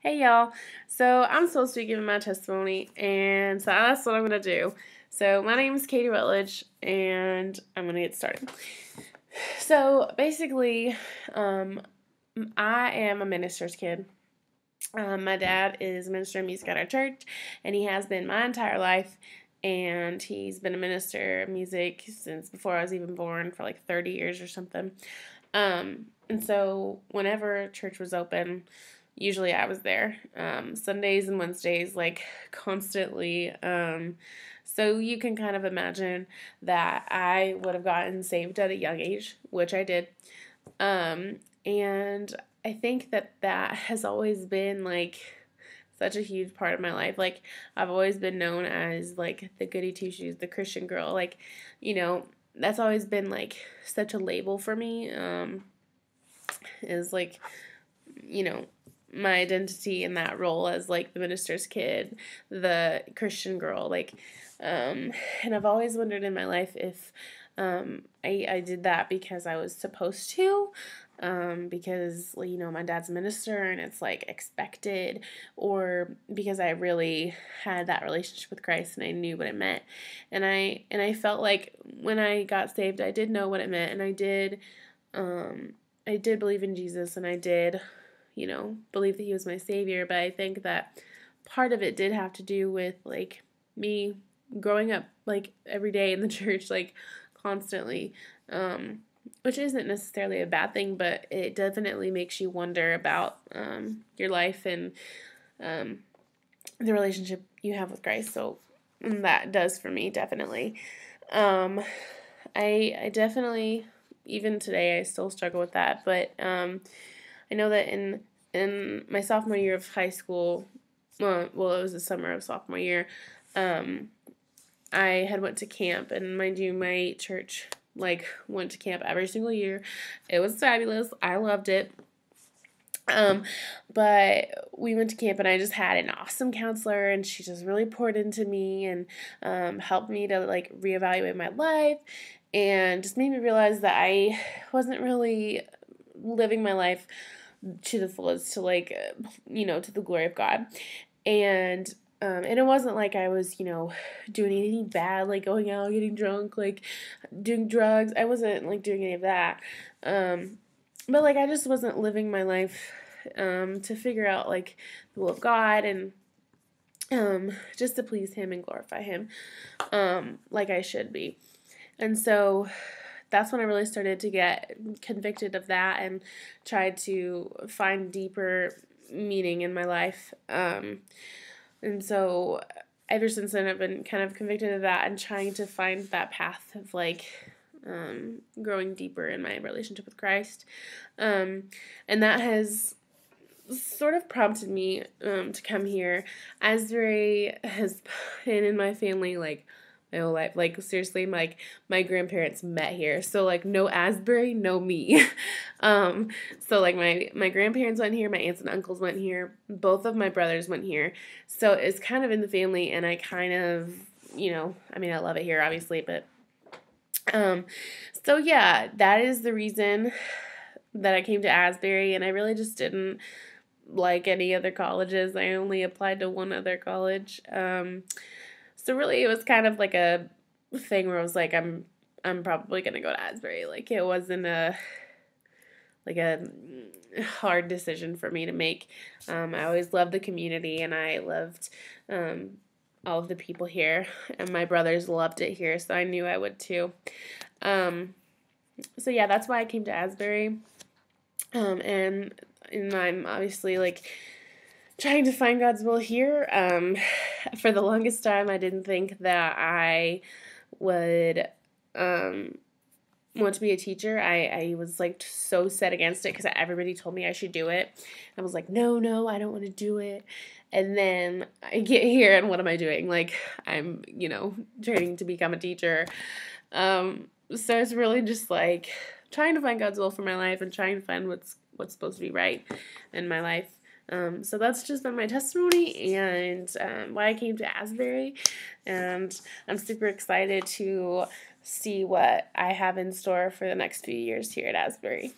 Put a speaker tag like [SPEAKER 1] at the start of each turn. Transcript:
[SPEAKER 1] Hey y'all. So I'm supposed to be giving my testimony, and so that's what I'm gonna do. So my name is Katie Rutledge, and I'm gonna get started. So basically, I am a minister's kid. My dad is a minister of music at our church, and he has been my entire life. And he's been a minister of music since before I was even born, for like 30 years or something. And so whenever church was open, usually I was there. Sundays and Wednesdays, like constantly. So you can kind of imagine that I would have gotten saved at a young age, which I did. And I think that has always been like such a huge part of my life. Like, I've always been known as like the goody two shoes, the Christian girl. Like, that's always been like such a label for me. Is like, my identity in that role as like the minister's kid, the Christian girl. Like, and I've always wondered in my life if I did that because I was supposed to, because, my dad's a minister and it's like expected, or because I really had that relationship with Christ and I knew what it meant. And I felt like when I got saved, I did know what it meant, and I did believe in Jesus, and I did, believe that he was my savior. But I think that part of it did have to do with like me growing up like every day in the church, like constantly, which isn't necessarily a bad thing, but it definitely makes you wonder about your life and the relationship you have with Christ. So that does for me, definitely. I definitely, even today, I still struggle with that, but I know that in my sophomore year of high school, well, it was the summer of sophomore year, I had went to camp, and mind you, my church like went to camp every single year. It was fabulous. I loved it. But we went to camp, and I just had an awesome counselor, and she just really poured into me and helped me to like reevaluate my life, and just made me realize that I wasn't really living my life to the fullest, to like, to the glory of God. And it wasn't like I was, doing anything bad, like going out, getting drunk, like doing drugs. I wasn't like doing any of that. But like I just wasn't living my life to figure out like the will of God, and just to please him and glorify him, like I should be. And so that's when I really started to get convicted of that and tried to find deeper meaning in my life. And so ever since then, I've been kind of convicted of that and trying to find that path of like growing deeper in my relationship with Christ. And that has sort of prompted me to come here. Asbury has been in my family like my whole life. Like, seriously, my grandparents met here. So like, no Asbury, no me. So like my grandparents went here, my aunts and uncles went here, both of my brothers went here. So it's kind of in the family, and I kind of, I love it here obviously, but so yeah, that is the reason that I came to Asbury, and I really just didn't like any other colleges. I only applied to one other college. So really it was kind of like a thing where I was like, I'm probably gonna go to Asbury. Like, it wasn't a hard decision for me to make. I always loved the community, and I loved all of the people here, and my brothers loved it here, so I knew I would too. So yeah, that's why I came to Asbury. And I'm obviously like trying to find God's will here. For the longest time, I didn't think that I would want to be a teacher. I was like so set against it because everybody told me I should do it. I was like, no, I don't want to do it. And then I get here, and what am I doing? Like, I'm, training to become a teacher. So it's really just like trying to find God's will for my life and trying to find what's supposed to be right in my life. So that's just been my testimony and why I came to Asbury, and I'm super excited to see what I have in store for the next few years here at Asbury.